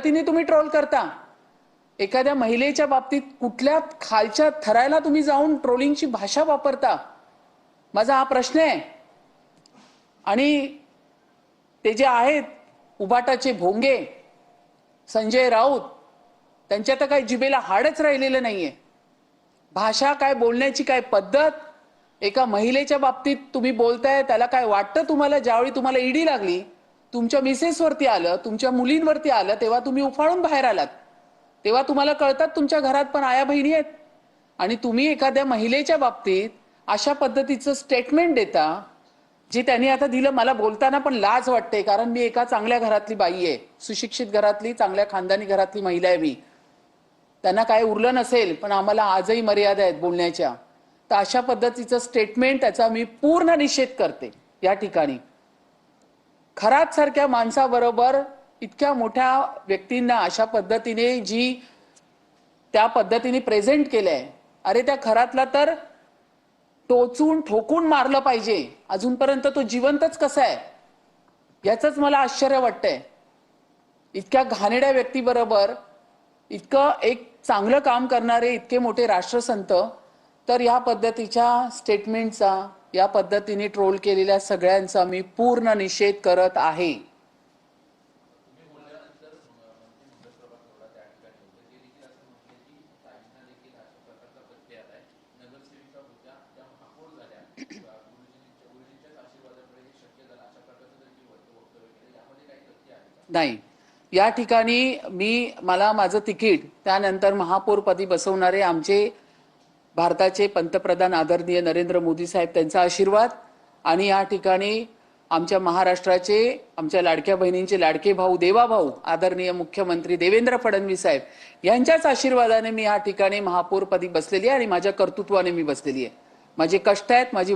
तिने तुम्ही ट्रोल करता एखाद्या महिलेच्या बाबतीत कुठल्या खालच्या थराला तुम्ही जाऊन ट्रोलिंगची भाषा वापरता माझा हा प्रश्न आहे। आणि ते जे आहेत उबाटाचे भोंगे संजय राऊत त्यांच्या तर काही जिभेला हाडच राहिलेलं नाहीये। भाषा काय बोलण्याची काय पद्धत एका महिलेच्या बाबतीत तुम्ही बोलताय त्याला काय वाटतं तुम्हाला ज्यावेळी तुम्हाला ईडी लागली तुमच्या मिसेसवरती आलं तुमच्या मुलींवरती आलं तेव्हा तुम्ही उफाळून बाहेर आलात तेव्हा तुम्हाला कळतात तुमच्या घरात पण आया बहिणी आहेत आणि तुम्ही एखाद्या महिलेच्या बाबतीत अशा पद्धतीचं स्टेटमेंट देता जे त्यांनी आता दिलं। मला बोलताना पण लाज वाटते कारण मी एका चांगल्या घरातली बाई आहे सुशिक्षित घरातली चांगल्या खानदानी घरातली महिला आहे मी त्यांना काय उरलं नसेल पण आम्हाला आजही मर्यादा आहेत बोलण्याच्या तर अशा पद्धतीचं स्टेटमेंट त्याचा मी पूर्ण निषेध करते। या ठिकाणी खरात सारख्या माणसाबरोबर इतक्या मोठ्या व्यक्तींना अशा पद्धतीने जी त्या पद्धतीने प्रेझेंट केलंय अरे त्या खरातला तर टोचून ठोकून मारलं पाहिजे अजूनपर्यंत तो जिवंतच कसा आहे याचंच मला आश्चर्य वाटतंय। इतक्या घाणेरड्या व्यक्तीबरोबर इतकं एक चांगलं काम करणारे इतके मोठे राष्ट्रसंत तर या पद्धतीच्या स्टेटमेंटचा या पद्धतीने ट्रोल केलेल्या सगळ्यांचा मी पूर्ण निषेध करत आहे। नाही या ठिकाणी मला माझं तिकीट त्यानंतर महापौरपदी बसवणारे आमचे भारताचे पंतप्रधान आदरणीय नरेंद्र मोदी साहेब त्यांचा आशीर्वाद आणि या ठिकाणी आमच्या महाराष्ट्राचे आमच्या लाडक्या बहिणींचे लाडके भाऊ देवा भाऊ आदरणीय मुख्यमंत्री देवेंद्र फडणवीस साहेब यांच्याच आशीर्वादाने मी या ठिकाणी महापौरपदी बसलेली आहे आणि माझ्या कर्तृत्वाने मी बसलेली आहे। माझे कष्ट आहेत माझी